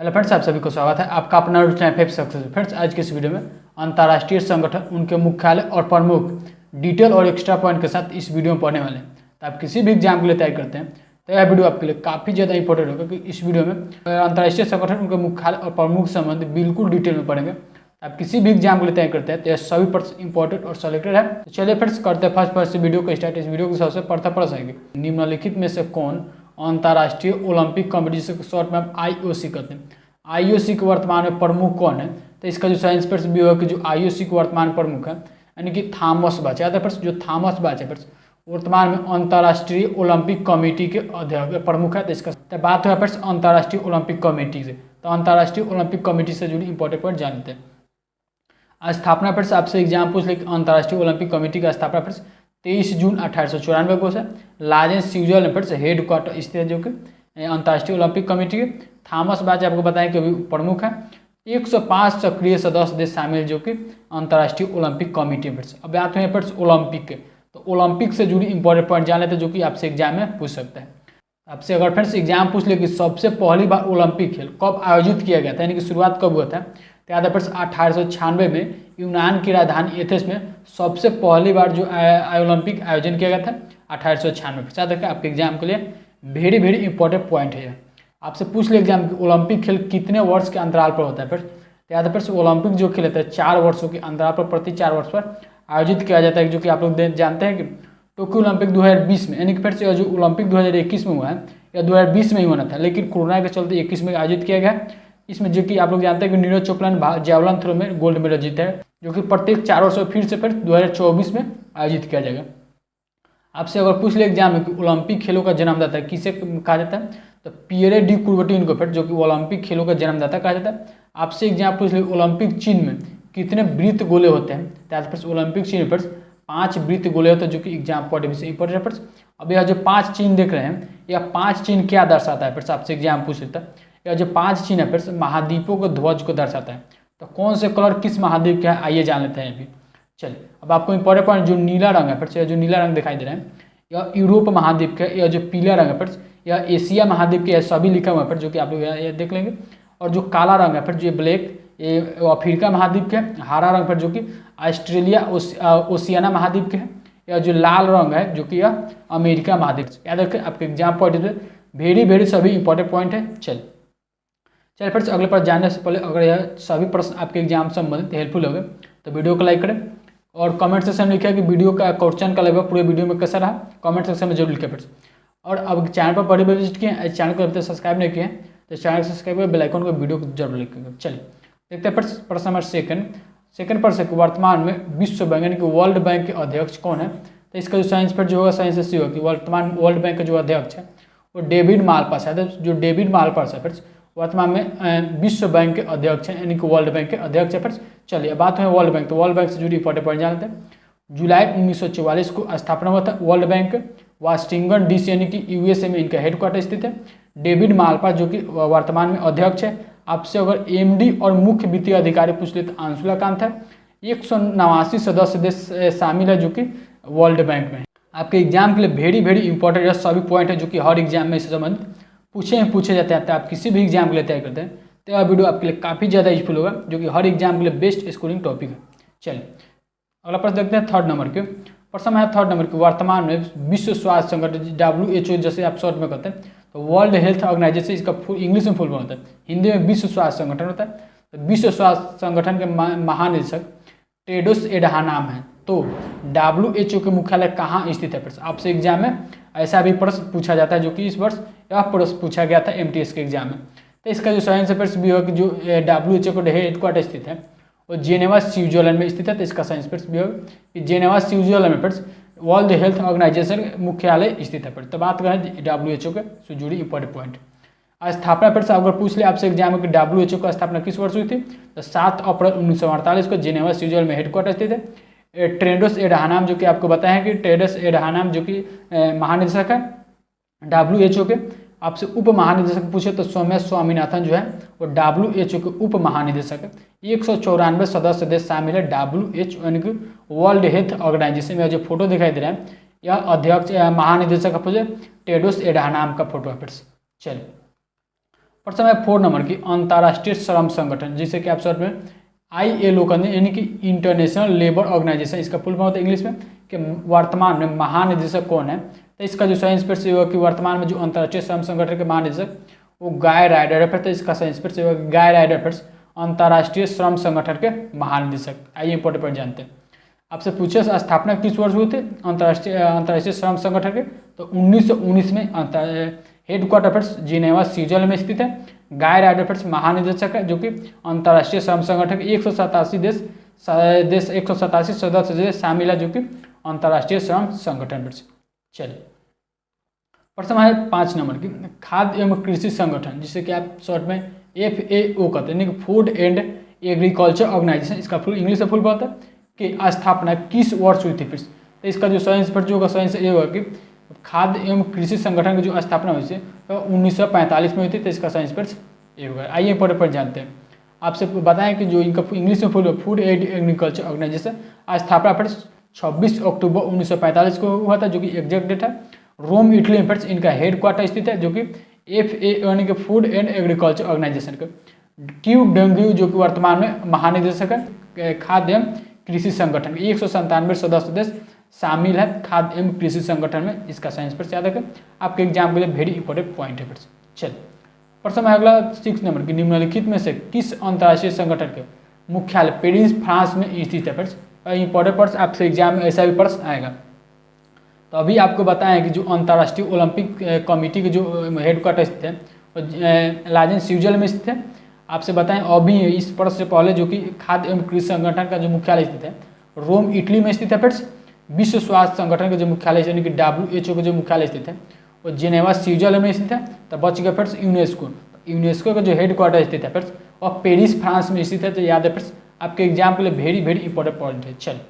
Hello friends, आप सभी को स्वागत है आपका अपना चैनल फेफ सक्सेस। फ्रेंड्स, आज के इस वीडियो में अंतर्राष्ट्रीय संगठन, उनके मुख्यालय और प्रमुख डिटेल और एक्स्ट्रा पॉइंट के साथ इस वीडियो में पढ़ने वाले हैं। तो आप किसी भी एग्जाम के लिए तैयारी करते हैं तो यह वीडियो आपके लिए काफ़ी ज़्यादा इंपॉर्टेंट होगा, क्योंकि इस वीडियो में अंतर्राष्ट्रीय संगठन, उनके मुख्यालय और प्रमुख संबंध बिल्कुल डिटेल में पढ़ेंगे। आप किसी भी एग्जाम के लिए तैयारी करते हैं तो यह सभी प्रश्न इंपॉर्टेंट और सेलेक्टेड है। तो चलिए फ्रेंड्स, करते हैं फर्स्ट प्रश्न वीडियो को स्टार्ट। इस वीडियो के सबसे प्रथम प्रश्न आएंगे, निम्नलिखित में से कौन अंतर्राष्ट्रीय ओलंपिक कमेटी, जिसे शॉर्ट में हम IOC कहते हैं, IOC के वर्तमान में प्रमुख कौन है? तो इसका जो साइंस प्रश्न भी होगा कि जो IOC के वर्तमान प्रमुख है यानी कि थॉमस बाच। याद है प्रश्न, जो थॉमस बाच है प्रश्न वर्तमान में अंतर्राष्ट्रीय ओलंपिक कमेटी के अध्यक्ष प्रमुख है। तो इसका तो बात हुआ प्रश्न अंतर्राष्ट्रीय ओलंपिक कमेटी से, तो अंतर्राष्ट्रीय ओलंपिक कमेटी से जुड़ी इंपॉर्टेंट पॉइंट जान लेते हैं। स्थापना प्रश्न आपसे एग्जाम पूछ ले, अंतर्राष्ट्रीय ओलंपिक कमेटी का स्थापना प्रश्न 23 जून 1894 को है। लाजेंस स्विट्जरलैंड में हेड क्वार्टर स्थित है जो कि अंतर्राष्ट्रीय ओलंपिक कमेटी के। थॉमस बाच आपको बताएं कि अभी प्रमुख है। 105 सक्रिय सदस्य देश शामिल जो कि अंतर्राष्ट्रीय ओलंपिक कमेटी में। अब बात हुई ओलंपिक के, तो ओलंपिक से जुड़ी इंपॉर्टेंट पॉइंट जान लेते हैं जो कि आपसे एग्जाम में पूछ सकता है। आपसे अगर फ्रेंड्स एग्जाम पूछ ले कि सबसे पहली बार ओलंपिक खेल कब आयोजित किया गया था, यानी कि शुरुआत कब हुआ था, तो याद है फ्रेंड्स 1896 में यूनान की राजधानी एथेंस में सबसे पहली बार जो ओलंपिक आयोजन किया गया था 1896 में। याद रखें, आपके एग्जाम के लिए वेरी इंपॉर्टेंट पॉइंट है। आपसे पूछ ले एग्जाम कि ओलंपिक खेल कितने वर्ष के अंतराल पर होता है। फिर याद है फिर ओलंपिक जो खेल होता है 4 वर्षों के अंतराल पर, प्रति 4 वर्ष पर आयोजित किया जाता है, जो कि आप लोग जानते हैं कि टोक्यो ओलंपिक 2020 में, यानी कि फिर से जो ओलंपिक 2021 में हुआ है या 2020 में ही होना था, लेकिन कोरोना के चलते 21 में आयोजित किया गया। इसमें जो कि आप लोग जानते हैं कि नीरज चोपड़ा ने जैवलिन थ्रो में गोल्ड मेडल जीता है, जो कि प्रत्येक 4 वर्ष फिर से 2024 में आयोजित किया जाएगा। आपसे अगर पूछ ले एग्जाम में कि ओलंपिक खेलों का जन्मदाता किसे कहा जाता है, तो पियरे डी कुबर्टिन को, फिर जो कि ओलंपिक खेलों का जन्मदाता कहा जाता है। आपसे एग्जाम पूछ ले ओलंपिक चिन्ह में कितने वृत्त गोले होते हैं, तो ओलंपिक चिन्ह पर 5 वृत्त गोले होते हैं, जो कि एग्जाम पॉइंट से इंपॉर्टेंट है। अब यह जो 5 चिन्ह देख रहे हैं, यह 5 चिन्ह क्या दर्शाता है, फिर आपसे एग्जाम पूछ लेता है। यह जो 5 चिन्ह है फिर महाद्वीपों को ध्वज को दर्शाता है। तो कौन से कलर किस महाद्वीप के हैं, आइए जान लेते हैं अभी। चलिए, अब आपको इंपॉर्टेंट पॉइंट, जो नीला रंग है फिर जो नीला रंग दिखाई दे रहा है यह यूरोप महाद्वीप का, यह जो पीला रंग है फिर यह एशिया महाद्वीप के, सभी लिखा हुआ है फिर जो कि आप लोग ये देख लेंगे। और जो काला रंग है फिर जो ब्लैक, ये अफ्रीका महाद्वीप के है। हरा रंग फिर जो कि ऑस्ट्रेलिया ओशियाना महाद्वीप के है। यह जो लाल रंग है जो कि यह अमेरिका महाद्वीप। याद रखें, आपके एग्जाम पॉइंट वेरी सभी इंपॉर्टेंट पॉइंट है। चलिए फ्रेंड्स, अगले पर जानने से पहले अगर यह सभी प्रश्न आपके एग्जाम से संबंधित हेल्पफुल हो गए तो वीडियो को लाइक करें और कमेंट सेक्शन में लिखा कि वीडियो का क्वेश्चन का लगभग पूरे वीडियो में कैसा रहा, कमेंट सेक्शन में जरूर लिखा फ्रेंड्स। और अब चैनल पर पहले विजिट किए, इस चैनल को अभी तक सब्सक्राइब नहीं किए तो चैनल सब्सक्राइब कर बेल आइकन को, वीडियो को जरूर लिखेंगे। चलिए देखते हैं प्रश्न नंबर सेकंड प्रश्न, वर्तमान में विश्व बैंक यानी कि वर्ल्ड बैंक के अध्यक्ष कौन है। तो इसका जो साइंस पर जो होगा, साइंस से होगा कि वर्तमान वर्ल्ड बैंक का जो अध्यक्ष है वो डेविड मालपास है। जो डेविड मालपास है फिर वर्तमान में विश्व बैंक के अध्यक्ष हैं, यानी कि वर्ल्ड बैंक के अध्यक्ष है। फिर चलिए बात है वर्ल्ड बैंक, तो वर्ल्ड बैंक से जुड़ी इंपॉर्टेंट पॉइंट जानते हैं। जुलाई 1944 को स्थापना हुआ था वर्ल्ड बैंक। वाशिंगटन DC यानी कि USA में इनका हेडक्वार्टर स्थित है। डेविड मालपास जो कि वर्तमान में अध्यक्ष है। आपसे अगर MD और मुख्य वित्तीय अधिकारी पूछ ले तो अंशुला कांत है। 189 सदस्य देश शामिल है जो कि वर्ल्ड बैंक में। आपके एग्जाम के लिए वेरी इंपॉर्टेंट सभी पॉइंट है जो कि हर एग्जाम में इससे संबंधित पूछे जाते हैं। आप किसी भी एग्जाम के लिए तैयारी करते हैं तो यह वीडियो आपके लिए काफ़ी ज़्यादा यूजफुल होगा, जो कि हर एग्जाम के लिए बेस्ट स्कोरिंग टॉपिक है। चलिए अगला प्रश्न देखते हैं थर्ड नंबर के। प्रश्न है थर्ड नंबर के, वर्तमान में विश्व स्वास्थ्य संगठन WHO जैसे आप शॉर्ट में कहते हैं, तो वर्ल्ड हेल्थ ऑर्गेनाइजेशन, इसका इंग्लिश में फुल फॉर्म होता है, हिंदी में विश्व स्वास्थ्य संगठन होता है। तो विश्व स्वास्थ्य संगठन के महानिदेशक टेड्रोस एडहानम है। तो WHO के मुख्यालय कहाँ स्थित है। आपसे एग्जाम में ऐसा भी प्रश्न पूछा जाता है, जो कि इस वर्ष यह प्रश्न पूछा गया था MTS के एग्जाम में। तो इसका जो साइंस प्रश्न भी होगा कि जो WHO का हेडक्वार्टर स्थित है वो जेनेवा स्विट्जरलैंड में स्थित है। तो इसका साइंस प्रश्न भी होगा कि जेनेवा स्विट्जरलैंड में वर्ल्ड हेल्थ ऑर्गेनाइजेशन मुख्यालय स्थित है। तो बात करें WHO के से जुड़ी इंपॉर्टेंट पॉइंट। स्थापना प्रश्न अगर पूछ ले आपसे एग्जाम में कि WHO का स्थापना किस वर्ष हुई थी, तो 7 अप्रैल 1948 को जेनेवा स्विट्जरलैंड में हेडक्वार्टर स्थित है। टेड्रोस एडहानम जो कि आपको बताया कि टेड्रोस एडहानम जो कि महानिदेशक है WHO के। आपसे उप महानिदेशक पूछे तो सौम्या स्वामीनाथन जो है वो WHO के उप महानिदेशक है। 194 सदस्य देश शामिल है WHO यानी कि वर्ल्ड हेल्थ ऑर्गेनाइजेशन में। जो फोटो दिखाई दे रहा है यह अध्यक्ष महानिदेशक का टेड्रोस एडहानम का फोटो है। फिर चलिए प्रश्न है 4 नंबर की अंतर्राष्ट्रीय श्रम संगठन, जिसे कि आप शॉर्ट में ILO कहते हैं, यानी कि इंटरनेशनल लेबर ऑर्गेनाइजेशन। इसका फुल फॉर्म होता है इंग्लिश में कि वर्तमान में महानिदेशक कौन है। तो इसका जो सही आंसर होगा कि वर्तमान में जो अंतर्राष्ट्रीय श्रम संगठन के महानिदेशक वो गाय राइडर है। तो इसका सही आंसर होगा गाय राइडर अंतर्राष्ट्रीय श्रम संगठन के महानिदेशक। आइए इंपॉर्टेंट पॉइंट जानते हैं। आपसे पूछे स्थापना किस वर्ष हुई थी अंतर्राष्ट्रीय श्रम संगठन के, तो 1919 में। हेडक्वार्टर जिनेवा स्विट्जरलैंड में स्थित है। गाय राइडर महानिदेशक है, जो कि अंतर्राष्ट्रीय श्रम संगठन के 187 187 सदस्य देश शामिल है, जो कि अंतर्राष्ट्रीय श्रम संगठन। चलिए प्रश्न है 5 नंबर की खाद्य एवं कृषि संगठन, जिसे कि आप शॉर्ट में FAO कहते हैं, यानी कि फूड एंड एग्रीकल्चर ऑर्गेनाइजेशन। इसका फुल इंग्लिश में फुल बात है कि स्थापना किस वर्ष हुई थी। फिर तो इसका जो सही आंसर जो होगा सही आंसर ये होगा कि खाद्य एवं कृषि संगठन की जो स्थापना हुई थी तो 1945 में हुई थी। तो इसका सही आंसर ये होगा। आइए इंपॉर्टेंट पॉइंट जानते हैं। आपसे बताएं कि जो इनका इंग्लिश में फूड एंड एग्रीकल्चर ऑर्गेनाइजेशन स्थापना पर 26 अक्टूबर 1945 को हुआ था, जो कि एग्जैक्ट डेट है। रोम इटली में इनका हेडक्वार्टर स्थित है, जो कि FAO यानी कि फूड एंड एग्रीकल्चर ऑर्गेनाइजेशन का। क्यू डंग्यू जो कि वर्तमान में महानिदेशक है खाद्य एवं कृषि संगठन के। 197 सदस्य देश शामिल है खाद्य एवं कृषि संगठन में। इसका सही आंसर याद रखें, आपके एग्जाम के लिए वेरी इंपॉर्टेंट पॉइंट है। चलिए प्रश्न है अगला 6 नंबर की निम्नलिखित में से किस अंतर्राष्ट्रीय संगठन के मुख्यालय पेरिस फ्रांस में स्थित है। इंपॉर्टेंट प्रश्न आपसे एग्जाम में ऐसा भी प्रश्न आएगा। तो अभी आपको बताएं कि जो अंतर्राष्ट्रीय ओलंपिक कमेटी के जो हेडक्वार्टर स्थित है वो लाजेन स्विट्जरलैंड में स्थित है। आपसे बताएं अभी इस प्रश्न से पहले जो कि खाद्य एवं कृषि संगठन का जो मुख्यालय स्थित है रोम इटली में स्थित है। फिर विश्व स्वास्थ्य संगठन का जो मुख्यालय यानी कि WHO का जो मुख्यालय स्थित है वो जिनेवा स्विट्जरलैंड में स्थित है। तो बच गया फिर यूनेस्को का जो हेडक्वार्टर स्थित है फिर और पेरिस फ्रांस में स्थित है। तो याद है फिर आपके एग्जाम के लिए वेरी इंपॉर्टेंट पॉइंट है। चलिए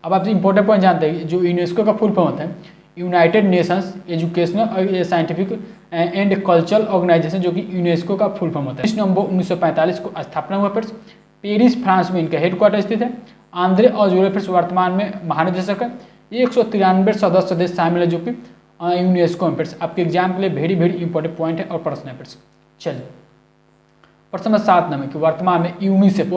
अब आपसे इंपॉर्टेंट पॉइंट जानते हैं जो यूनेस्को का फुल फॉर्म होता है United Nations Educational Scientific and Cultural Organization, जो कि यूनेस्को का फुल फॉर्म होता है। 20 नवंबर 1945 को स्थापना हुआ। फिर पेरिस फ्रांस में इनका हेडक्वार्टर स्थित है। आंद्रे अजोरे फिर वर्तमान में महानिदेशक है। 193 सदस्य देश शामिल है, जो कि यूनेस्को में। फिर आपके एग्जाम के लिए वेरी इंपॉर्टेंट पॉइंट है और प्रश्न है। फिर चलिए प्रश्न 7 नंबर कि वर्तमान में यूनिसेफ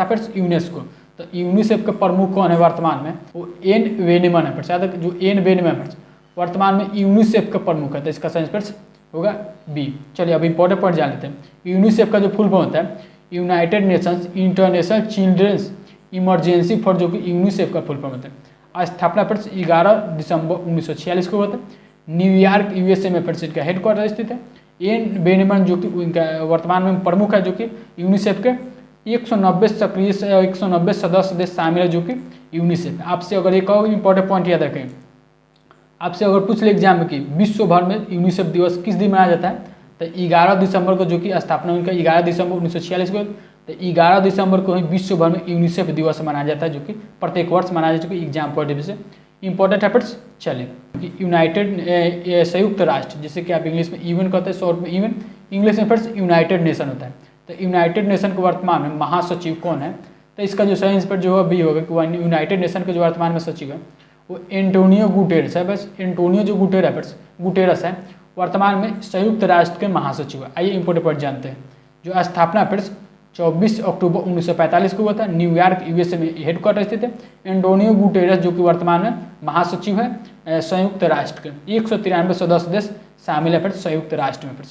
फिर यूनेस्को। तो यूनिसेफ के प्रमुख कौन है वर्तमान में, वो एन वेनेमन है। शायद जो एन वेनेमन है वर्तमान में यूनिसेफ का प्रमुख है। तो इसका सही आंसर होगा बी। चलिए अब इंपॉर्टेंट पॉइंट जान लेते हैं। यूनिसेफ का जो फुल फॉर्म होता है United Nations International Children's Emergency for, जो कि यूनिसेफ का फुल फॉर्म होता है। स्थापना फिर 11 दिसंबर 1946 को हुआ था। न्यूयॉर्क USA में फिर इनका हेडक्वार्टर स्थित है। एन वेनेमन जो कि इनका वर्तमान में प्रमुख है, जो कि यूनिसेफ के 190 सदस्य देश शामिल है, जो कि यूनिसेफ। आपसे अगर एक और इंपॉर्टेंट पॉइंट याद रखें, आपसे अगर पूछ ले एग्जाम में कि विश्व भर में यूनिसेफ दिवस किस दिन मनाया जाता है, तो 11 दिसंबर को, जो कि स्थापना उनका 11 दिसंबर 1946 को। तो 11 दिसंबर को ही विश्व भर में यूनिसेफ दिवस मनाया जाता है, जो कि प्रत्येक वर्ष मनाया जाता है। एग्जाम पॉइंट से इंपॉर्टेंट है। चलिए यूनाइटेड संयुक्त राष्ट्र, जिसे कि आप इंग्लिश में यूएन कहते हैं, शॉर्ट में यूएन, इंग्लिश में फिर यूनाइटेड नेशन होता है। तो यूनाइटेड नेशन के वर्तमान में महासचिव कौन है। तो इसका जो सही आंसर जो है बी होगा कि यूनाइटेड नेशन के जो वर्तमान में सचिव है वो एंटोनियो गुटेरस है। बस एंटोनियो जो गुटेरस है वर्तमान में संयुक्त राष्ट्र के महासचिव है। आइए इंपॉर्टेंट पॉइंट जानते हैं। जो स्थापना फिर 24 अक्टूबर 1945 को हुआ था। न्यूयॉर्क USA में हेडक्वार्टर स्थित है। एंटोनियो गुटेरस जो कि वर्तमान में महासचिव है संयुक्त राष्ट्र के। 193 सदस्य देश शामिल है फिर संयुक्त राष्ट्र में। फिर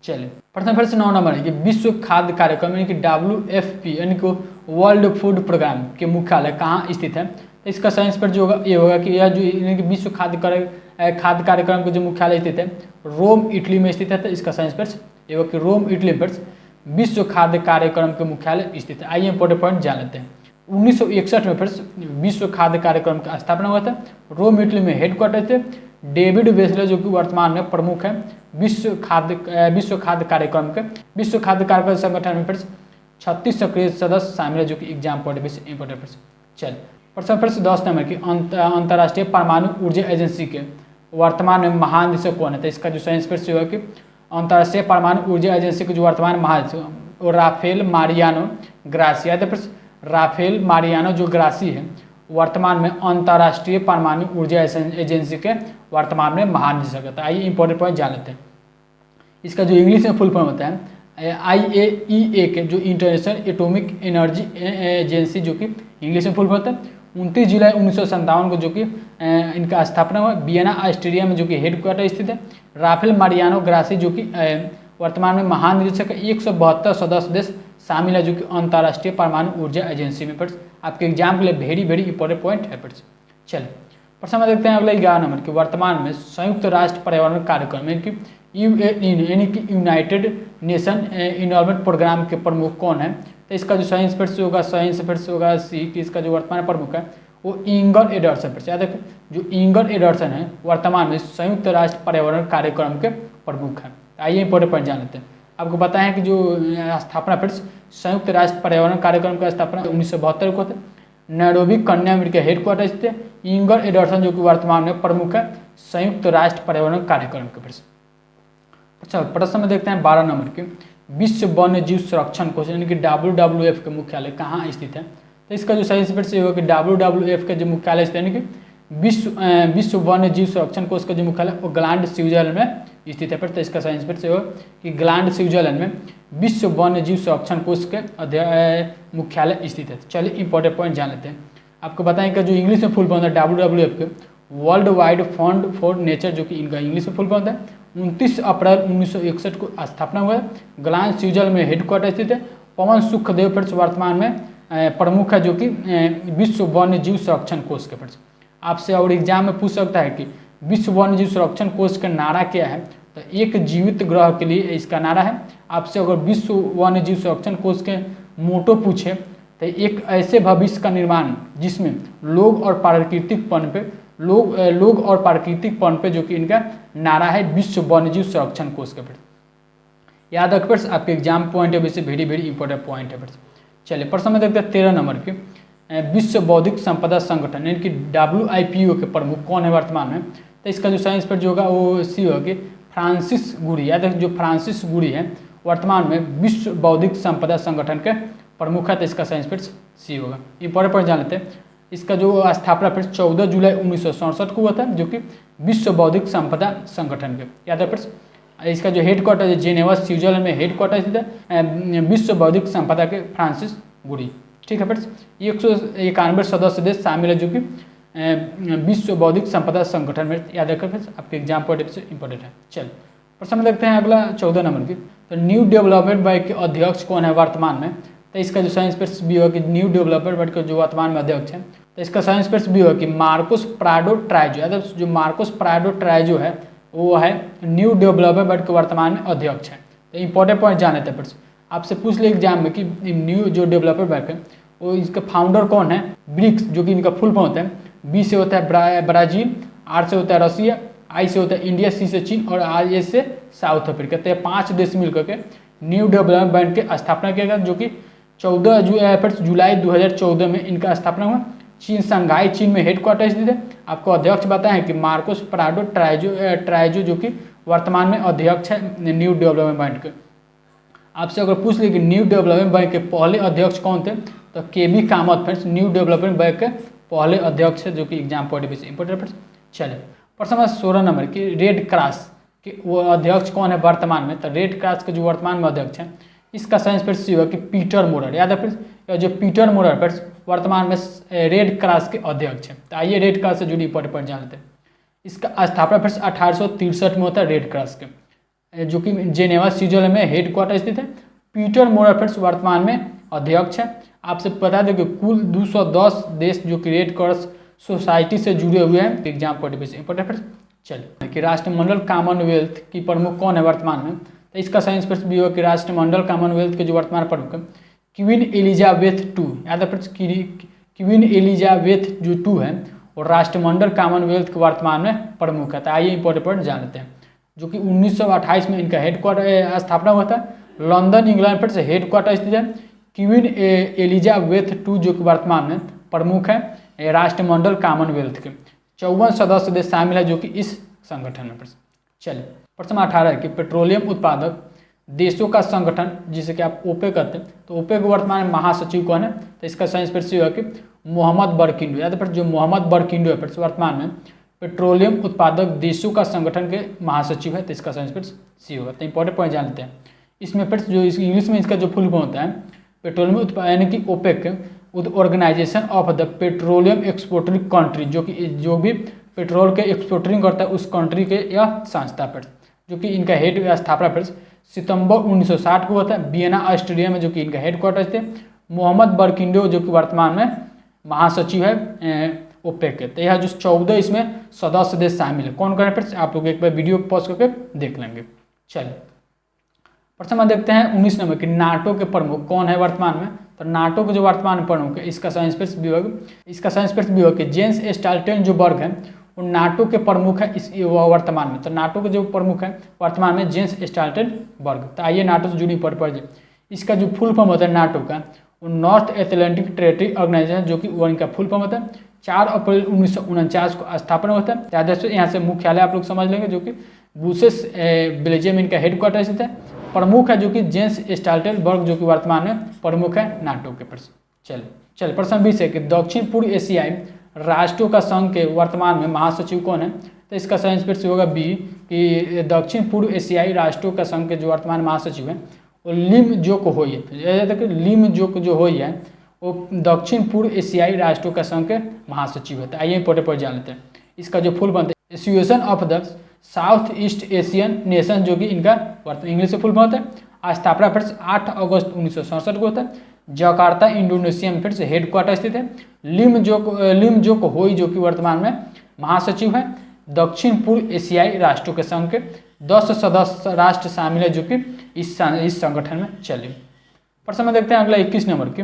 चलिए प्रश्न फिर से 9 नंबर है कि विश्व खाद्य कार्यक्रम यानी कि WFP यानी कि वर्ल्ड फूड प्रोग्राम के मुख्यालय कहाँ स्थित है। तो इसका सही आंसर जो होगा ये होगा कि यह जो यानी कि विश्व खाद्य कार्यक्रम का जो मुख्यालय स्थित है रोम इटली में स्थित है। तो इसका सही आंसर ये होगा कि रोम इटली में विश्व खाद्य कार्यक्रम के मुख्यालय स्थित है। आइए इंपॉर्टेंट पॉइंट जान लेते हैं। 1961 में फिर विश्व खाद्य कार्यक्रम का स्थापना हुआ था। रोम इटली में हेडक्वार्टर थे। डेविड वेसलर जो कि वर्तमान में प्रमुख है विश्व खाद्य कार्यक्रम संगठन में फिर 36 सक्रिय सदस्य शामिल है, जो कि एग्जाम पॉइंट से इंपॉर्टेंट। चल प्रश्न फिर से 10 नंबर की अंतर्राष्ट्रीय परमाणु ऊर्जा एजेंसी के वर्तमान में महानिदेशक कौन है। तो इसका जो सही आंसर होगा कि अंतर्राष्ट्रीय परमाणु ऊर्जा एजेंसी के जो वर्तमान महानिदेशक राफेल मारियानो ग्रासी है। तो राफेल मारियानो जो ग्रासी है वर्तमान में अंतर्राष्ट्रीय परमाणु ऊर्जा एजेंसी के वर्तमान में महानिदेशक है। आइए इंपॉर्टेंट पॉइंट जान लेते हैं। इसका जो इंग्लिश में फुल फॉर्म होता है IAEA के जो इंटरनेशनल एटॉमिक एनर्जी एजेंसी जो कि इंग्लिश में फुल फॉर्म है, 29 जुलाई 1957 को जो कि इनका स्थापना हुआ। वियना ऑस्ट्रिया में जो कि हेडक्वार्टर स्थित है। राफेल मारियानो ग्रासी जो कि वर्तमान में महानिदेशक है। 172 सदस्य देश शामिल है जो कि अंतर्राष्ट्रीय परमाणु ऊर्जा एजेंसी में। फ्रेंड्स आपके एग्जाम के लिए वेरी इंपॉर्टेंट पॉइंट है। फ्रेंड्स चलिए प्रश्न देखते हैं अगला 11 नंबर के। वर्तमान में संयुक्त राष्ट्र पर्यावरण कार्यक्रम यानी कि यूनाइटेड नेशन इन्वायरमेंट प्रोग्राम के प्रमुख कौन है? तो इसका जो साइंस फिर से होगा सी कि इसका जो वर्तमान प्रमुख है वो इंगर एडर्सन। फिर याद रखें जो इंगर एडर्सन है वर्तमान में संयुक्त राष्ट्र पर्यावरण कार्यक्रम के प्रमुख हैं। आइए इंपॉर्टेंट पॉइंट जान लेते हैं। आपको पता है कि जो स्थापना फिर संयुक्त राष्ट्र पर्यावरण कार्यक्रम का स्थापना 1972 को होता है। नैरोबी कन्या अमेरिका हेडक्वार्टर स्थित है। इंगर एडर्सन जो कि वर्तमान में प्रमुख है संयुक्त राष्ट्र पर्यावरण कार्यक्रम के। फिर अच्छा प्रश्न में देखते हैं 12 नंबर के। विश्व वन्य जीव संरक्षण कोष यानी कि WWF के मुख्यालय कहाँ स्थित है? तो इसका जो सही स्पेट से होगा कि WWF का जो मुख्यालय स्थित है यानी कि विश्व वन्य जीव संरक्षण कोष का जो मुख्यालय वो ग्लांड स्विट्जरलैंड में स्थित है। तो इसका सही स्पेट से होगा कि ग्लांड स्विट्जरलैंड में विश्व वन्य जीव संरक्षण कोष के मुख्यालय स्थित है। चलिए इंपॉर्टेंट पॉइंट जान लेते हैं। आपको बताएं कि जो इंग्लिश में फुल फॉर्म है WWF के world wide fund for nature जो कि इनका इंग्लिश में फुल फॉर्म है। 29 अप्रैल 1961 को स्थापना हुआ है। ग्लांड स्विट्जरलैंड में हेडक्वार्टर स्थित है। पवन सुखदेव फिर वर्तमान में प्रमुख है जो कि विश्व वन्य जीव संरक्षण कोष के। फिर आपसे और एग्जाम में पूछ सकता है कि विश्व वन्य जीव संरक्षण कोष का नारा क्या है? तो एक जीवित ग्रह के लिए इसका नारा है। आपसे अगर विश्व वन्य जीव संरक्षण कोष के मोटो पूछे तो एक ऐसे भविष्य का निर्माण जिसमें लोग और प्राकृतिक पे जो कि इनका नारा है विश्व वन्यजीव संरक्षण कोष के। याद रख फ्रेंड्स आपके एग्जाम पॉइंट है वैसे वेरी इंपॉर्टेंट पॉइंट है। फ्रेंड्स चलिए प्रश्न में देखते हैं 13 नंबर के। विश्व बौद्धिक संपदा संगठन यानी कि WIPO के प्रमुख कौन है वर्तमान में? तो इसका जो साइंस पर जो होगा वो सी होगा कि फ्रांसिस गुरी। याद रखें जो फ्रांसिस गुरी है वर्तमान में विश्व बौद्धिक संपदा संगठन के प्रमुख है। तो इसका साइंस पर सी होगा। इंपॉर्टेंट पॉइंट जान लेते हैं। इसका जो स्थापना फिर 14 जुलाई 1967 को हुआ था जो कि विश्व बौद्धिक संपदा संगठन के। याद रखें इसका जो हेडक्वार्टर है जेनेवा स्विट्जरलैंड में हेडक्वार्टर स्थित है विश्व बौद्धिक संपदा के फ्रांसिस गुरी। ठीक है फ्रेंड्स 191 सदस्य देश शामिल है जो कि विश्व बौद्धिक संपदा संगठन में। याद रखें फ्रेंड्स आपके एग्जाम पॉइंट से इंपॉर्टेंट है। चल प्रश्न में देखते हैं अगला 14 नंबर की। तो न्यू डेवलपमेंट बैंक के अध्यक्ष कौन है वर्तमान में? तो इसका जो साइंस पेट्स भी होगा कि न्यू डेवलपमेंट बैंक के जो वर्तमान में अध्यक्ष है तो इसका साइंस पेट्स भी होगा कि मार्कोस प्राडो ट्राइजो। याद जो मार्कोस प्राडो ट्राइजो है वो है न्यू डेवलपमेंट बैंक के वर्तमान में अध्यक्ष है। तो इंपॉर्टेंट पॉइंट जाने थे फ्रेंड्स आपसे पूछ ले एग्जाम में कि न्यू जो डेवलपमेंट बैंक है वो इसका फाउंडर कौन है? ब्रिक्स जो कि इनका फुल फॉर्म होता है। B से होता है ब्राजील, R से होता है रसिया, I से होता है इंडिया, C से चीन और S से साउथ अफ्रीका। तो 5 देश मिलकर के न्यू डेवलपमेंट बैंक की स्थापना किया गया जो कि 14 जुलाई 2014 में इनका स्थापना हुआ। चीन संघाई चीन में हेडक्वार्टर स्थित है। आपको अध्यक्ष बताएं कि मार्कोस प्राडो ट्राइजो जो कि वर्तमान में अध्यक्ष है न्यू डेवलपमेंट बैंक के। आपसे अगर पूछ ले कि न्यू डेवलपमेंट बैंक के पहले अध्यक्ष कौन थे तो KB Kamat friends new development bank के पहले अध्यक्ष है जो कि एग्जाम पॉइंट ऑफ व्यू से इंपॉर्टेंट फ्रेंड्स। चलिए प्रश्न 16 नंबर की। रेड क्रॉस के वो अध्यक्ष कौन है वर्तमान में? तो रेड क्रॉस के जो वर्तमान में अध्यक्ष है इसका साइंस फिर से होगा कि पीटर मोरर। याद है फिर जो पीटर मोरर फिर वर्तमान में रेड क्रॉस के अध्यक्ष हैं। तो आइए रेड क्रॉस से जुड़ी इंपॉर्टेंट पॉइंट जान लेते हैं। इसका स्थापना फिर 1863 में होता है रेड क्रॉस के जो कि जेनेवा स्विट्जरलैंड में हेडक्वार्टर स्थित है। पीटर मोरर फिर वर्तमान में अध्यक्ष है। आपसे बता दें कि कुल 210 देश जो कि रेड क्रॉस सोसाइटी से जुड़े हुए हैं। एग्जाम पॉइंट ऑफ व्यू से इंपॉर्टेंट फिर चलिए कि राष्ट्रमंडल कॉमनवेल्थ की प्रमुख कौन है वर्तमान में? तो इसका साइंस फिर भी होगा कि राष्ट्रमंडल कॉमनवेल्थ के जो वर्तमान प्रमुख है क्वीन एलिजाबेथ II। याद है क्वीन एलिजाबेथ जो 2 है और राष्ट्रमंडल कॉमनवेल्थ के वर्तमान में प्रमुख है। तो आइए इंपॉर्टेंट पॉइंट जान लेते हैं जो कि 1928 में इनका हेडक्वार्टर स्थापना हुआ था। लंदन इंग्लैंड पर से हेडक्वार्टर स्थित है। क्वीन एलिजाबेथ II जो कि वर्तमान में प्रमुख है राष्ट्रमंडल कॉमनवेल्थ के। 54 सदस्य देश शामिल है जो कि इस संगठन में। चलिए प्रश्न 18 कि पेट्रोलियम उत्पादक देशों का संगठन जिसे कि आप ओपेक कहते हैं तो ओपेक वर्तमान में महासचिव कौन है? तो इसका साइंस फिर से होगा कि मोहम्मद बरकिंडो। याद है जो मोहम्मद बरकिंडो है फिर वर्तमान में पेट्रोलियम उत्पादक देशों का संगठन के महासचिव है। तो इसका साइंस फिर सी होगा। तो इंपॉर्टेंट पॉइंट जान लेते हैं। इसमें फिर जो इंग्लिश में इसका जो फुल फॉर्म होता है पेट्रोलियम उत्पादन यानी कि OPEC Organization of the Petroleum Exporting Country, जो भी पेट्रोल के एक्सपोर्टिंग करता है उस कंट्री के यह संस्था पर, जो कि इनका हेड स्थापना फिर सितंबर 1960 को होता है वियना ऑस्ट्रिया में, जो कि इनका हेडक्वार्टर थे। मोहम्मद बरकिंडो जो कि वर्तमान में महासचिव है ओपेक के। तो यह जो 14 इसमें सदस्य देश शामिल है, कौन कौन है फिर आप लोग एक बार वीडियो पॉज करके देख लेंगे। चलिए प्रथम हम देखते हैं 19 नंबर की नाटो के प्रमुख कौन है वर्तमान में। तो नाटो के जो वर्तमान प्रमुख है इसका संस्पर्श विभाग के जेंस स्टोल्टेनबर्ग है, वो नाटो के प्रमुख है इस वर्तमान में। तो नाटो के जो प्रमुख है वर्तमान में जेंस स्टोल्टेनबर्ग। तो आइए नाटो से जुड़ी पर इसका जो फुल फॉर्म होता है नाटो का, वो नॉर्थ एटलांटिक टेरिटरी ऑर्गेनाइजेशन, जो कि वो इनका फुल फॉर्म होता है। 4 अप्रैल 1949 को स्थापना होता है। याद रखिए यहाँ से मुख्यालय आप लोग समझ लेंगे, जो कि ब्रुसेल्स बेल्जियम इनका हेडक्वार्टर स्थित है। प्रमुख है जो कि जेंस स्टोल्टेनबर्ग, जो कि वर्तमान में प्रमुख है नाटो के प्रश्न। चलिए प्रश्न 20 है कि दक्षिण पूर्व एशियाई राष्ट्रों का संघ के वर्तमान में महासचिव कौन है। तो इसका सही आंसर होगा बी कि दक्षिण पूर्व एशियाई राष्ट्रों का संघ के जो वर्तमान महासचिव है वो लिम जोक होई है। लिम जोक जो होई है वो दक्षिण पूर्व एशियाई राष्ट्रों का संघ के महासचिव है। तो आइए इंपोर्टेंट पर जान लेते हैं। इसका जो फुल बनता है association of the south east Asian nation, जो कि इनका इंग्लिश से फुल बनता है। स्थापना फिर 8 अगस्त 1967 को होता है। जकार्ता इंडोनेशिया में फिर से हेडक्वार्टर स्थित है। लिम जोक होई जो कि वर्तमान में महासचिव है। दक्षिण पूर्व एशियाई राष्ट्रों के संघ के 10 सदस्य राष्ट्र शामिल है, जो कि इस संगठन में। चलिए प्रश्न में देखते हैं अगला 21 नंबर के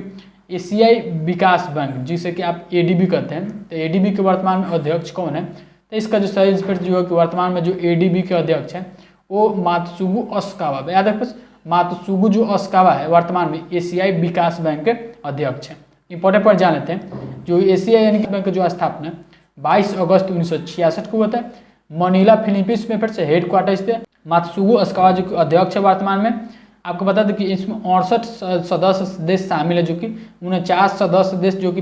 एशियाई विकास बैंक, जिसे कि आप एडीबी कहते हैं। तो एडीबी के वर्तमान में अध्यक्ष कौन है। तो इसका जो सही आंसर जो है कि वर्तमान में जो एडीबी के अध्यक्ष हैं वो मात्सुगु ओसाकावा। याद रखिए मात्सुगु जो ओसाकावा है वर्तमान में एशियाई विकास बैंक के अध्यक्ष हैं। इंपॉर्टेंट पर जान लेते हैं। जो एशियाई यानी कि बैंक की जो स्थापना 22 अगस्त 1966 को होता है। मनीला फिलीपींस में फिर से हेडक्वार्टर स्थित है। मात्सुगु ओसाकावा जो अध्यक्ष है वर्तमान में। आपको बता दें कि इसमें 68 सदस्य देश शामिल है, जो कि 49 सदस्य देश जो कि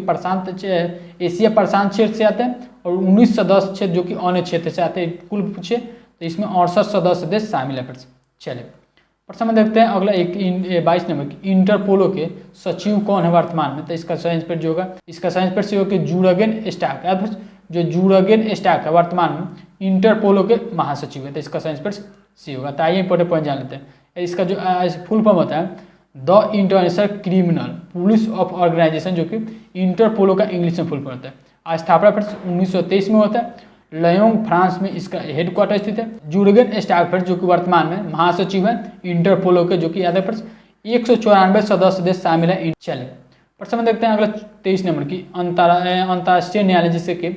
एशिया प्रशांत क्षेत्र से आते हैं और 19 सदस्य क्षेत्र जो कि अन्य क्षेत्र से आते हैं। कुल पूछे तो इसमें 68 सदस्य देश शामिल है। फिर चलिए प्रश्न में देखते हैं अगला 22 नंबर की इंटरपोलो के सचिव कौन है वर्तमान में। तो इसका सही आंसर जो होगा इसका सही आंसर से होगा जुरगेन स्टाक। जो जुरगेन स्टाक है वर्तमान में इंटरपोलो के महासचिव है। तो इसका सही आंसर सी होगा। तो आइए इंपॉर्टेंट पॉइंट जान लेते हैं। इसका जो फुल फॉर्म होता है the International Criminal Police of Organization, जो कि इंटरपोलो का इंग्लिश में फुल फॉर्म होता है। स्थापना फिर 1923 में होता है। लयोंग फ्रांस में इसका हेडक्वार्टर स्थित है। जुरगेन स्टाकफर्ड जो कि वर्तमान में महासचिव है इंटरपोलो के, जो कि याद है 194 सदस्य देश शामिल है। चलिए प्रश्न देखते हैं अगला 23 नंबर की अंतर्राष्ट्रीय न्यायालय, जिसे कि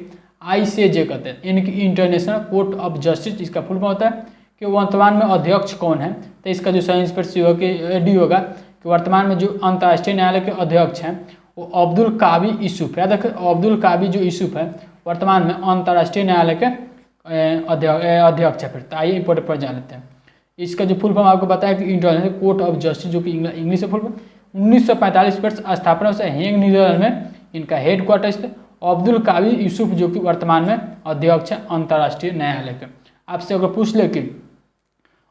ICJ कहते हैं, यानी कि इंटरनेशनल कोर्ट ऑफ जस्टिस। इसका फुल फॉर्म होता है कि वर्तमान में अध्यक्ष कौन है। तो इसका जो सही आंसर डी होगा कि वर्तमान में जो अंतर्राष्ट्रीय न्यायालय के अध्यक्ष हैं वो अब्दुल कावी यूसुफ। याद रखें अब्दुल कावी जो यूसुफ है वर्तमान में अंतर्राष्ट्रीय न्यायालय के अध्यक्ष है। फिर तो आइए इंपोर्टेंट पर जान लेते हैं। इसका जो फुल फॉर्म आपको बताया कि इंटरनेशनल कोर्ट ऑफ जस्टिस, जो कि इंग्लिश से फुल फॉर्म 1945 पर स्थापना से हेंग नीदरलैंड में इनका हेडक्वार्टर है। अब्दुल कावी यूसुफ जो कि वर्तमान में अध्यक्ष है अंतर्राष्ट्रीय न्यायालय के। आपसे अगर पूछ ले कि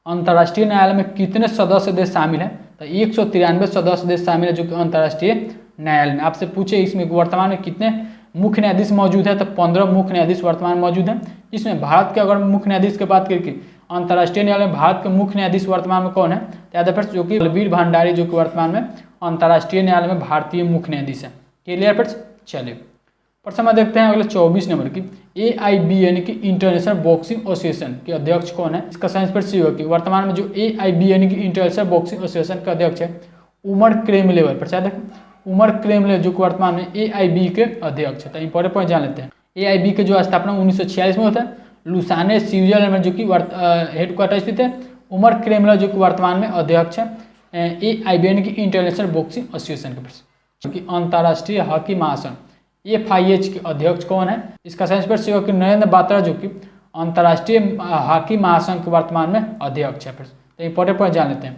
अंतर्राष्ट्रीय न्यायालय में कितने सदस्य देश शामिल हैं, तो 193 सदस्य देश शामिल है जो कि अंतर्राष्ट्रीय न्यायालय में। आपसे पूछे इसमें वर्तमान में कितने मुख्य न्यायाधीश मौजूद है, तो 15 मुख्य न्यायाधीश वर्तमान मौजूद हैं। जिसमें भारत के अगर मुख्य न्यायाधीश की बात करें कि अंतर्राष्ट्रीय न्यायालय में भारत के मुख्य न्यायाधीश वर्तमान में कौन है, याद है जो कि बलबीर भंडारी, जो कि वर्तमान में अंतर्राष्ट्रीय न्यायालय में भारतीय मुख्य न्यायाधीश है। क्लियर पर चलिए प्रश्न में देखते हैं अगले 24 नंबर की AIB यानी कि इंटरनेशनल बॉक्सिंग एसोसिएशन के अध्यक्ष कौन है। इसका सही आंसर सी होगा कि वर्तमान में जो AIB यानी कि इंटरनेशनल बॉक्सिंग एसोसिएशन का अध्यक्ष है उमर क्रेमलेव। प्रचार उमर क्रेमलेव जो कि वर्तमान में AIB के अध्यक्ष है। तो इंपॉर्टेंट पॉइंट जान लेते हैं। AIB के जो स्थापना 1946 में होता है लुसाने स्विट्जरलैंड में, जो कि हेडक्वार्टर स्थित है। उमर क्रेमलेव जो कि वर्तमान में अध्यक्ष है AIB यानी कि इंटरनेशनल बॉक्सिंग एसोसिएशन के, जो कि अंतर्राष्ट्रीय हॉकी महासंघ FIH के अध्यक्ष कौन है। इसका सही आंसर होगा कि नरेंद्र बात्रा, जो कि अंतर्राष्ट्रीय हॉकी महासंघ के वर्तमान में अध्यक्ष है। तो इंपॉर्टेंट पॉइंट जान लेते हैं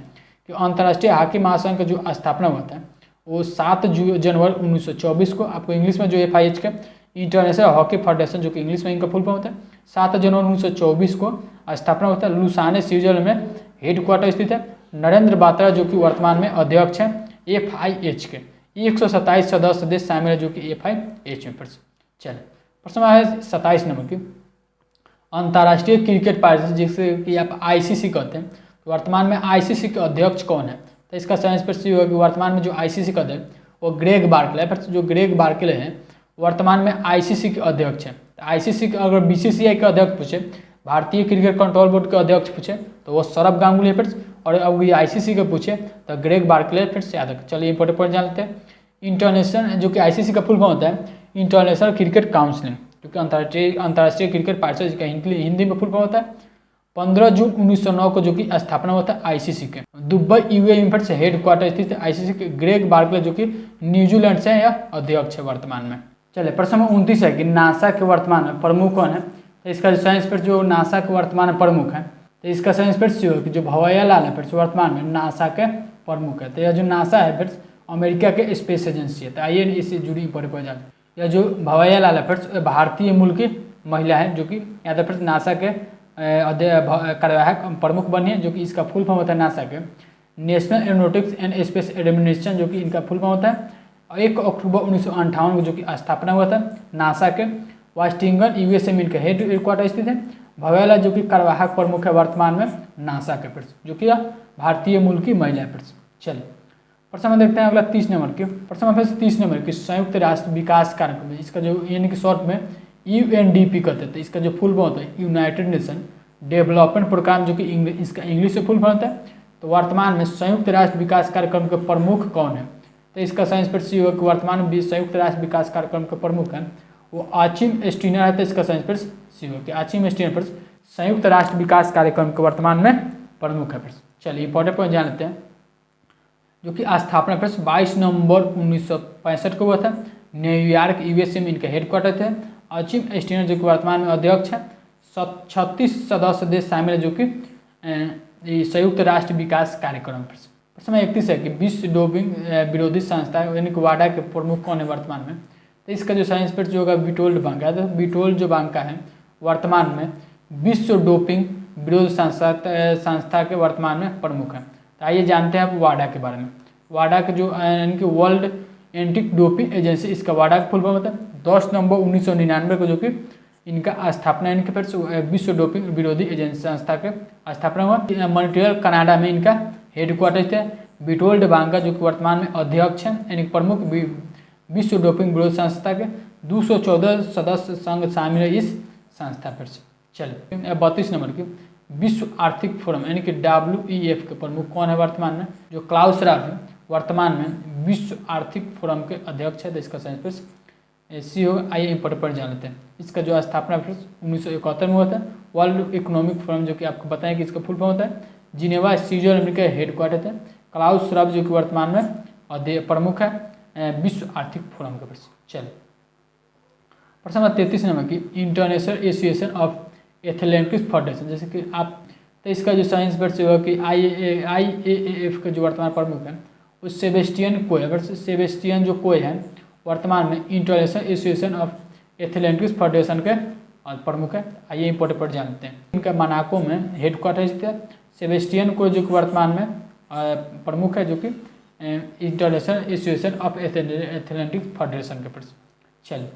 कि अंतर्राष्ट्रीय हॉकी महासंघ का जो स्थापना हुआ था वो 7 जनवरी 1924 को। आपको इंग्लिश में जो FIH का इंटरनेशनल हॉकी फेडरेशन, जो कि इंग्लिश में इनका फुल फॉर्म होता है, 7 जनवरी 1924 को स्थापना होता है। लुसाने स्विट्जरलैंड में हेडक्वार्टर स्थित है। नरेंद्र बात्रा जो कि वर्तमान में अध्यक्ष हैं FIH के। 127 सदस्य देश शामिल है जो कि FIH में। चलिए प्रश्न है 27 नंबर की, अंतर्राष्ट्रीय क्रिकेट पारिषद जिसे कि आप ICC कहते हैं, तो वर्तमान में ICC के अध्यक्ष कौन है? तो इसका सही आंसर ये होगा कि वर्तमान में जो ICC का अध्यक्ष वो ग्रेग बार्कले है। जो ग्रेग बार्कले हैं वर्तमान में ICC के अध्यक्ष हैं। ICC के अगर BCCI के अध्यक्ष पूछे, भारतीय क्रिकेट कंट्रोल बोर्ड के अध्यक्ष पूछे तो वो सौरभ गांगुली है फ्रेंड्स, और अब ये ICC के पूछे तो ग्रेग बार्कले फ्रेंड्स याद रखें। चलिए इंपॉर्टेंट पॉइंट जान लेते हैं। इंटरनेशनल जो कि ICC का फुल फॉर्म होता है इंटरनेशनल क्रिकेट काउंसिल, जो कि अंतर्राष्ट्रीय क्रिकेट पारिषद का हिंदी में फुल फॉर्म होता है। 15 जून 1909 को जो कि स्थापना होता है ICC के। दुबई UAE में से हेड क्वार्टर स्थित है ICC के। ग्रेग बार्कले जो कि न्यूजीलैंड से है, यह अध्यक्ष है वर्तमान में। चलिए प्रश्न नंबर 29 है कि नासा के वर्तमान में प्रमुख कौन है? तो इसका साइंस पर जो नासा के वर्तमान में प्रमुख है, तो इसका साइंस पर जो भंवरियालाल है फिर वर्तमान में नासा के प्रमुख है। तो यह जो नासा है फिर अमेरिका के स्पेस एजेंसी है। तो आइए इससे जुड़ी इंपॉर्टेंट जाते। यह जो भंवरियालाल है फिर भारतीय मूल की महिला है जो कि या तो फिर नासा के कार्यवाहक प्रमुख बनी है, जो कि इसका फुल फॉर्म होता है नासा के national aeronautics and space administration, जो कि इनका फुल फॉर्म होता है। 1 अक्टूबर 1958 को जो कि स्थापना हुआ था नासा के। वाशिंगटन USA में इनका हेड क्वार्टर स्थित है। भंवरियालाल जो कि कार्यवाहक प्रमुख है वर्तमान में नासा के फिर, जो कि भारतीय मूल की महिला है फिर। चलिए प्रश्न में देखते हैं अगला 30 नंबर की। प्रश्न में फिर 30 नंबर की संयुक्त राष्ट्र विकास कार्यक्रम, इसका जो यानी कि शॉर्ट में UNDP कहते हैं। तो इसका जो फुल फॉर्म होता है यूनाइटेड नेशन डेवलपमेंट प्रोग्राम, जो कि इसका इंग्लिश से फुल फॉर्म होता है। तो वर्तमान में संयुक्त राष्ट्र विकास कार्यक्रम के प्रमुख कौन है? तो इसका साइंस पर सी होगा कि वर्तमान में संयुक्त राष्ट्र विकास कार्यक्रम के प्रमुख हैं वो आचिम स्टीनर है। तो इसका साइंस पर सी होगा कि आचिम स्टीनर पर संयुक्त राष्ट्र विकास कार्यक्रम के वर्तमान में प्रमुख है। चलिए इंपॉर्टेंट पॉइंट जान लेते हैं, जो कि स्थापना पर 22 नवंबर 1965 को हुआ था। न्यूयॉर्क USA में इनका हेडक्वार्टर थे। आचिम स्टीनर जो कि वर्तमान में अध्यक्ष है। 36 सदस्य देश शामिल है जो कि संयुक्त राष्ट्र विकास कार्यक्रम पर। प्रश्न 31 है कि विश्व डोपिंग विरोधी संस्था यानी कि वाडा के प्रमुख कौन है वर्तमान में? तो इसका जो साइंस पर जो होगा विटोल्ड बांका है। तो विटोल्ड जो बांका है वर्तमान में विश्व डोपिंग विरोध संस्था के वर्तमान में प्रमुख है। तो आइए जानते हैं आप वाडा के बारे में। वाडा के जो यानी कि वर्ल्ड एंटी डोपिंग एजेंसी, इसका वाडा का फुल फॉर्म होता है। 10 नवंबर 1999 को जो कि इनका स्थापना यानी कि फिर विश्व डोपिंग विरोधी एजेंसी संस्था के स्थापना हुआ। मॉन्ट्रियल कनाडा में इनका हेडक्वार्टर थे। विटोल्ड बांका जो कि वर्तमान में अध्यक्ष हैं यानी प्रमुख विश्व डोपिंग विरोध संस्था के। 214 सदस्य संघ शामिल है इस संस्था पर से। चलिए 32 नंबर की विश्व आर्थिक फोरम यानी कि WEF के प्रमुख कौन है वर्तमान में? जो क्लाउस श्वाब है वर्तमान में विश्व आर्थिक फोरम के अध्यक्ष है। तो इसका साइंस पर सी होगा। आइए इंपॉर्टेंट पॉइंट जान लेते हैं। इसका जो स्थापना फिर 1971 में हुआ था। वर्ल्ड इकोनॉमिक फोरम जो कि आपको बताएं कि इसका फुल फॉर्म होता है जिनेवा स्विट्जरलैंड के हेडक्वार्टर थे। क्लाउस श्वाब जो कि वर्तमान में प्रमुख है विश्व आर्थिक फोरम के प्रति। चलिए प्रश्न 33 नंबर की international association of athletics federation, जैसे कि आप तो इसका जो साइंस पर से होगा कि IAAF के जो वर्तमान प्रमुख है वो सेबेस्टियन कोय है। सेबेस्टियन जो कोय है वर्तमान में international association of athletics federation के प्रमुख है। आइए इंपॉर्टेंट पर जानते हैं। इनका मोनाको में हेडक्वार्टर स्थित है। सेबेस्टियन कोय जो कि वर्तमान में प्रमुख है जो कि international association of athletics federation के प्रति। चलिए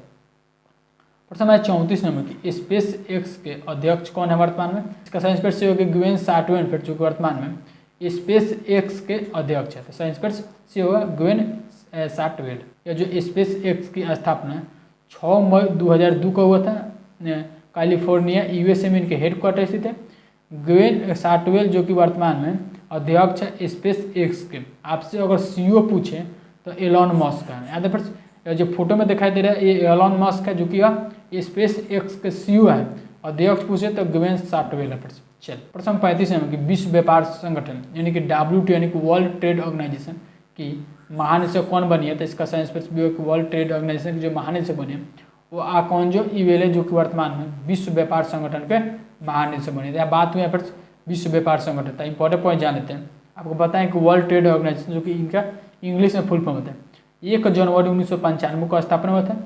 प्रश्न है 34 नंबर की स्पेस एक्स के अध्यक्ष कौन है वर्तमान में? इसका साइंस पर से होगा ग्वेन शाटवेन फिर जो कि वर्तमान में स्पेस एक्स के अध्यक्ष है। तो साइंस पर से होगा ग्वेन शाटवेल। यह जो स्पेस एक्स की स्थापना 6 मई 2002 को हुआ था कैलिफोर्निया USA में इनके हेडक्वार्टर स्थित है। ग्वेन शाटवेल जो कि वर्तमान में अध्यक्ष है स्पेस एक्स के। आपसे अगर CEO पूछे तो एलॉन मस्क है। याद है जो फोटो में दिखाई दे रहा है ये एलॉन मस्क है जो कि स्पेस एक्स के CEO है। अध्यक्ष पूछे तो ग्वेन शाटवेल है। चलिए प्रश्न 35 है कि विश्व व्यापार संगठन यानी कि WTO यानी कि वर्ल्ड ट्रेड ऑर्गेनाइजेशन की महानिदेशक कौन बनी है? तो इसका साइंस पर वर्ल्ड ट्रेड ऑर्गेनाइजेशन की जो महानिदेशक बनी है वो आकोंजो इवेले जो कि वर्तमान में विश्व व्यापार संगठन के महानिदेशक बने थे। बात हुई है फिर विश्व व्यापार संगठन। इंपॉर्टेंट पॉइंट जान लेते हैं। आपको बताएं कि वर्ल्ड ट्रेड ऑर्गेनाइजेशन जो कि इनका इंग्लिश में फुल फॉर्म होता है 1 जनवरी 1995 को स्थापना हुआ था।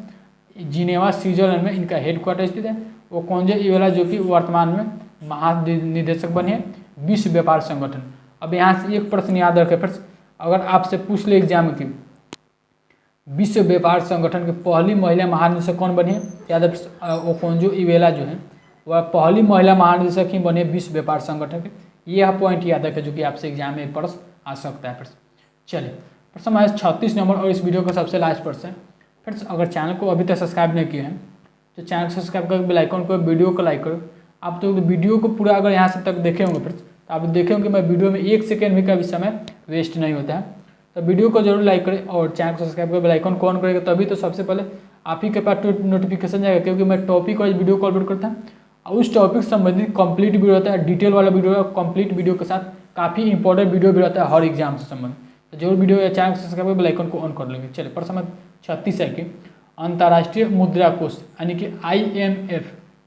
जिनेवा स्विट्जरलैंड में इनका हेडक्वार्टर स्थित है। ओकोंजो इवेला जो कि वर्तमान में महानिदेशक बने हैं विश्व व्यापार संगठन। अब यहाँ से एक प्रश्न याद रखें फ्रेंड्स, अगर आपसे पूछ ले एग्जाम में कि विश्व व्यापार संगठन की पहली महिला महानिदेशक कौन बनी है, याद है ओकोंजो इवेला जो है वह पहली महिला महानिदेशक ही बनी है विश्व व्यापार संगठन के। यह पॉइंट याद रखें जो कि आपसे एग्जाम में एक प्रश्न आ सकता है फ्रेंड्स। चलिए प्रश्न हमारे 36 नंबर और इस वीडियो का सबसे लास्ट प्रश्न है फ्रेंड्स, अगर चैनल को अभी तक सब्सक्राइब नहीं किए हैं तो चैनल को सब्सक्राइब करके बेल आइकन को, वीडियो को लाइक करो। आप तो वीडियो को पूरा अगर यहाँ से तक देखे होंगे फ्रेंड्स तो आप देखे होंगे मैं वीडियो में 1 सेकेंड भी का भी समय वेस्ट नहीं होता है। तो वीडियो को जरूर लाइक करें और चैनल को सब्सक्राइब करके बेल आइकन को ऑन करेगा, तभी तो सबसे पहले आप ही के पास नोटिफिकेशन जाएगा, क्योंकि मैं टॉपिक वाइज वीडियो को अपलोड करता हूँ और उस टॉपिक से संबंधित कंप्लीट वीडियो रहता है, डिटेल वाला वीडियो है, कंप्लीट वीडियो के साथ काफ़ी इंपॉर्टेंट वीडियो भी रहता है हर एग्जाम से संबंधित। तो जरूर वीडियो या चैनल को सब्सक्राइब करके बेल आइकन को ऑन कर लेंगे। चलिए प्रश्न नंबर 36 है कि अंतर्राष्ट्रीय मुद्रा कोष यानी कि IMF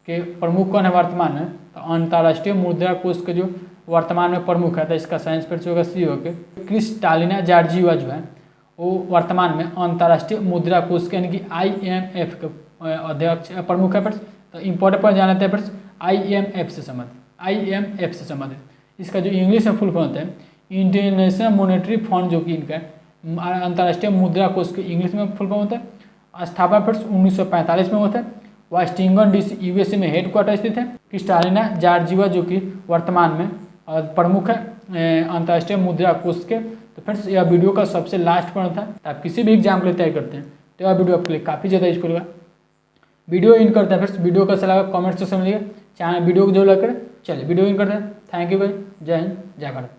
के प्रमुख कौन है वर्तमान में, तो अंतर्राष्ट्रीय मुद्रा कोष के जो वर्तमान में प्रमुख है तो इसका साइंस फिर से होगा सी होके क्रिस्टालिना जॉर्जिवा जो है वो वर्तमान में अंतर्राष्ट्रीय मुद्रा कोष के यानी कि IMF के अध्यक्ष प्रमुख है। तो इंपॉर्टेंट पॉइंट जान लेते हैं फ्रेंड्स, IMF से संबंधित इसका जो इंग्लिश में फुल फॉर्म होता है इंटरनेशनल मॉनेटरी फंड, जो कि इनका अंतर्राष्ट्रीय मुद्रा कोष के इंग्लिश में फुल फॉर्म होता है। स्थापना फ्रेंड्स 1945 में होता है। वाशिंगटन DC USA में हेडक्वार्टर स्थित है। क्रिस्टालिना जॉर्जिवा जो कि वर्तमान में प्रमुख है अंतर्राष्ट्रीय मुद्रा कोष के। तो फ्रेंड्स यह वीडियो का सबसे लास्ट पॉइंट था, तो आप किसी भी एग्जाम के लिए तैयारी करते हैं तो यह वीडियो आपके लिए काफ़ी ज़्यादा यूजफुल होगा। वीडियो इन करते हैं फ्रेंड्स, वीडियो कैसा लगा कमेंट सेक्शन में लिखिए, चैनल वीडियो को जरूर लाइक करें। चलिए वीडियो इन करते हैं। थैंक यू भाई, जय हिंद जय भारत।